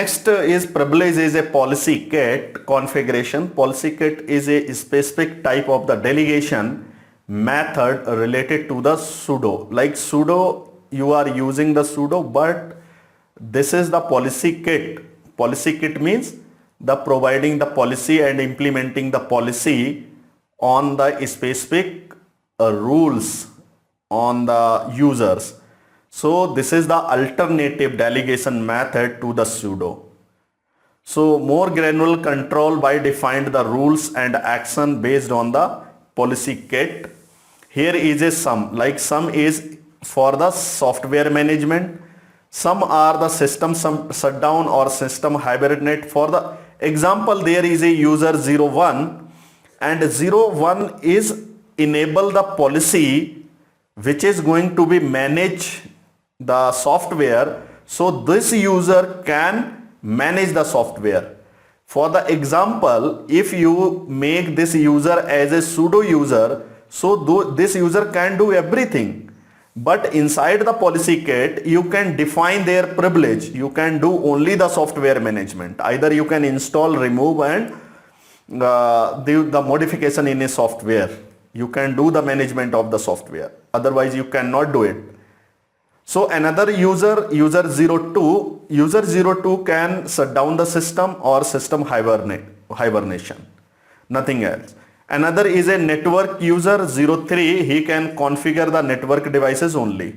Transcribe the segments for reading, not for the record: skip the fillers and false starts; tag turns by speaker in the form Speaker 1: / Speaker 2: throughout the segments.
Speaker 1: Next is privilege is a PolicyKit configuration. PolicyKit is a specific type of the delegation method related to the sudo. Like sudo, you are using the sudo, but this is the PolicyKit. PolicyKit means the providing the policy and implementing the policy on the specific rules on the users. So this is the alternative delegation method to the sudo. So more granular control by defined the rules and action based on the PolicyKit. Here is a sum, like sum is for the software management. Some are the system shutdown or system hibernate. For the example, there is a user 01 and 01 is enable the policy which is going to be manage the software, so this user can manage the software. For the example, if you make this user as a sudo user, so this user can do everything. But inside the PolicyKit, you can define their privilege. You can do only the software management. Either you can install, remove and do the modification in a software. You can do the management of the software. Otherwise, you cannot do it. So another user 02 can shut down the system or system hibernation, nothing else. Another is a network user 03, he can configure the network devices only.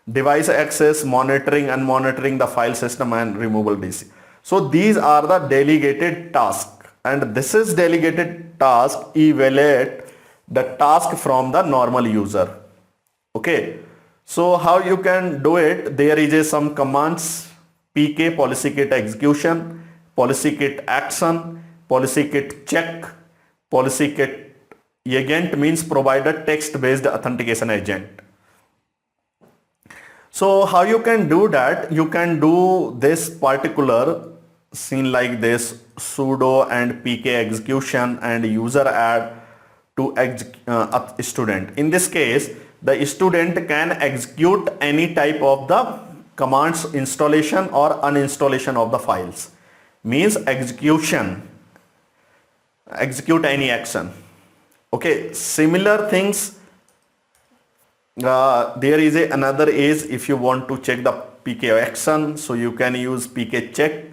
Speaker 1: Device access, monitoring, unmonitoring the file system and removal DC. So these are the delegated tasks, and this is delegated task evaluate the task from the normal user. Okay. So how you can do it? There is some commands: pk PolicyKit execution, PolicyKit action, PolicyKit check, PolicyKit agent means provided text-based authentication agent. So how you can do that? You can do this particular scene like this: sudo and pk execution and user add to student. In this case, the student can execute any type of the commands installation or uninstallation of the files. Means execute any action. Okay, similar things. There is another is if you want to check the pk action, so you can use pkexec,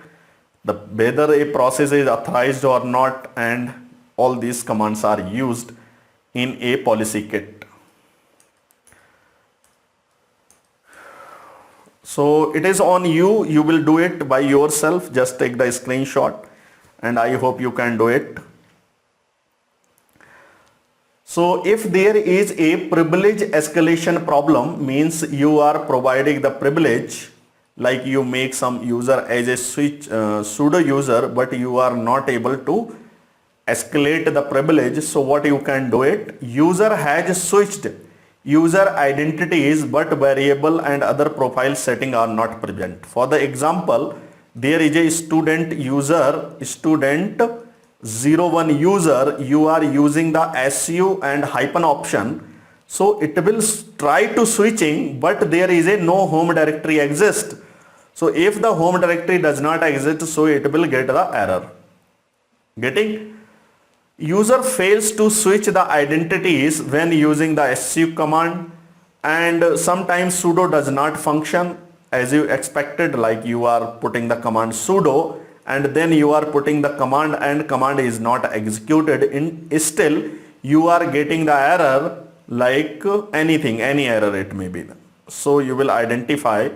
Speaker 1: whether a process is authorized or not, and all these commands are used in a PolicyKit. So it is on you, you will do it by yourself. Just take the screenshot and I hope you can do it. So if there is a privilege escalation problem, means you are providing the privilege, like you make some user as a sudo user, but you are not able to escalate the privilege. So what you can do it? User has switched user identities, but variable and other profile setting are not present. For the example, there is a student 01 user, you are using the su and hyphen option, so it will try to switching, but there is a no home directory exist. So if the home directory does not exist, so it will get the error. Getting? User fails to switch the identities when using the su command, and sometimes sudo does not function as you expected, like you are putting the command sudo and then you are putting the command and command is not executed. Still you are getting the error, like anything, any error it may be. So you will identify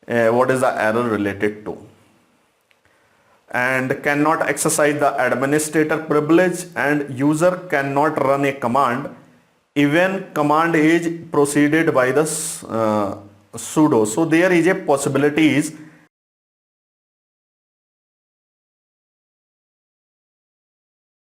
Speaker 1: what is the error related to. And cannot exercise the administrator privilege, and user cannot run a command even command is preceded by the sudo. So there is a possibility is